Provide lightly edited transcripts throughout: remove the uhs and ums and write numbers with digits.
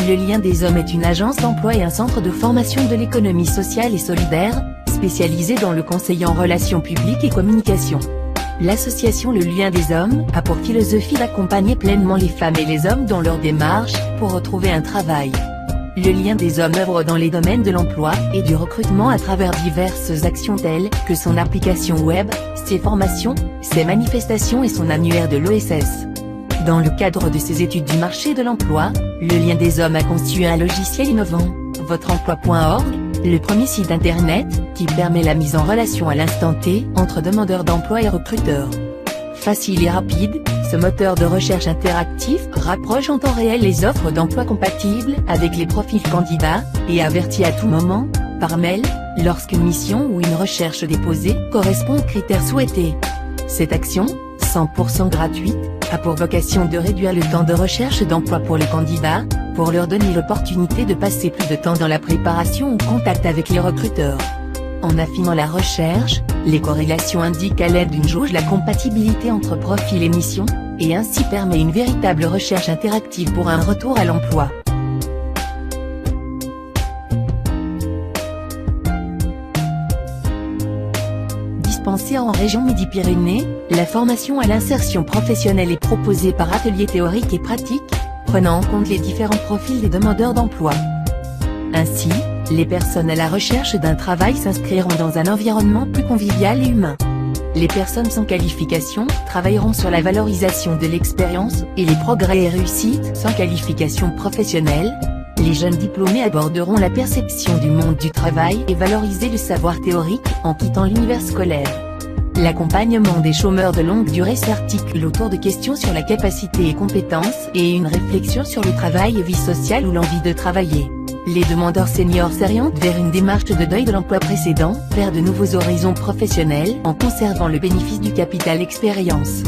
Le Lien des Hommes est une agence d'emploi et un centre de formation de l'économie sociale et solidaire, spécialisé dans le conseil en relations publiques et communication. L'association Le Lien des Hommes a pour philosophie d'accompagner pleinement les femmes et les hommes dans leur démarche pour retrouver un travail. Le Lien des Hommes œuvre dans les domaines de l'emploi et du recrutement à travers diverses actions telles que son application web, ses formations, ses manifestations et son annuaire de l'OSS. Dans le cadre de ses études du marché de l'emploi, Le Lien des Hommes a conçu un logiciel innovant, votreemploi.org, le premier site internet qui permet la mise en relation à l'instant T entre demandeurs d'emploi et recruteurs. Facile et rapide, ce moteur de recherche interactif rapproche en temps réel les offres d'emploi compatibles avec les profils candidats, et avertit à tout moment, par mail, lorsqu'une mission ou une recherche déposée correspond aux critères souhaités. Cette action, 100% gratuite, a pour vocation de réduire le temps de recherche d'emploi pour les candidats, pour leur donner l'opportunité de passer plus de temps dans la préparation ou contact avec les recruteurs. En affinant la recherche, les corrélations indiquent à l'aide d'une jauge la compatibilité entre profil et mission, et ainsi permet une véritable recherche interactive pour un retour à l'emploi. Dispensée en région Midi-Pyrénées, la formation à l'insertion professionnelle est proposée par ateliers théoriques et pratiques, prenant en compte les différents profils des demandeurs d'emploi. Ainsi, les personnes à la recherche d'un travail s'inscriront dans un environnement plus convivial et humain. Les personnes sans qualification travailleront sur la valorisation de l'expérience et les progrès et réussites sans qualification professionnelle. Les jeunes diplômés aborderont la perception du monde du travail et valoriser le savoir théorique en quittant l'univers scolaire. L'accompagnement des chômeurs de longue durée s'articule autour de questions sur la capacité et compétences et une réflexion sur le travail et vie sociale ou l'envie de travailler. Les demandeurs seniors s'orientent vers une démarche de deuil de l'emploi précédent, vers de nouveaux horizons professionnels en conservant le bénéfice du capital expérience.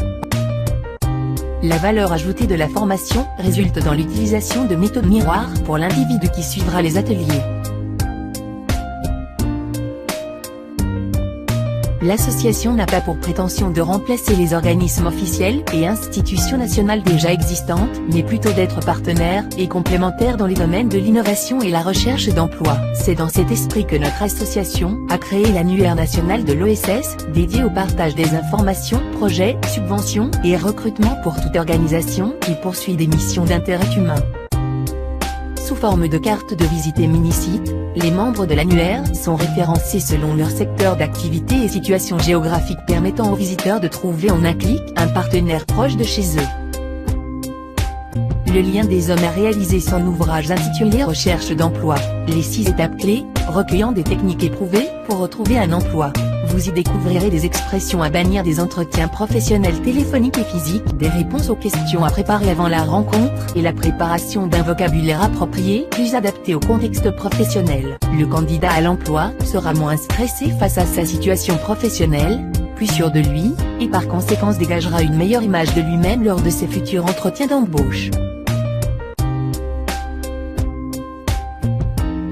La valeur ajoutée de la formation résulte dans l'utilisation de méthodes miroirs pour l'individu qui suivra les ateliers. L'association n'a pas pour prétention de remplacer les organismes officiels et institutions nationales déjà existantes, mais plutôt d'être partenaire et complémentaire dans les domaines de l'innovation et la recherche d'emploi. C'est dans cet esprit que notre association a créé l'annuaire national de l'OSS, dédié au partage des informations, projets, subventions et recrutements pour toute organisation qui poursuit des missions d'intérêt humain. Sous forme de carte de visite et mini-site, les membres de l'annuaire sont référencés selon leur secteur d'activité et situation géographique permettant aux visiteurs de trouver en un clic un partenaire proche de chez eux. Le Lien des Hommes a réalisé son ouvrage intitulé Recherche d'emploi, les 6 étapes clés, recueillant des techniques éprouvées pour retrouver un emploi. Vous y découvrirez des expressions à bannir, des entretiens professionnels téléphoniques et physiques, des réponses aux questions à préparer avant la rencontre et la préparation d'un vocabulaire approprié, plus adapté au contexte professionnel. Le candidat à l'emploi sera moins stressé face à sa situation professionnelle, plus sûr de lui, et par conséquent dégagera une meilleure image de lui-même lors de ses futurs entretiens d'embauche.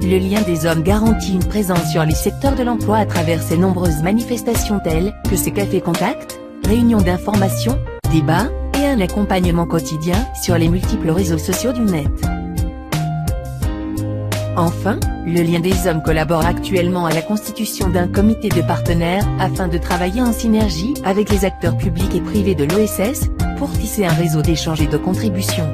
Le Lien des Hommes garantit une présence sur les secteurs de l'emploi à travers ses nombreuses manifestations telles que ses cafés contacts, réunions d'information, débats, et un accompagnement quotidien sur les multiples réseaux sociaux du net. Enfin, le Lien des Hommes collabore actuellement à la constitution d'un comité de partenaires afin de travailler en synergie avec les acteurs publics et privés de l'OSS pour tisser un réseau d'échanges et de contributions.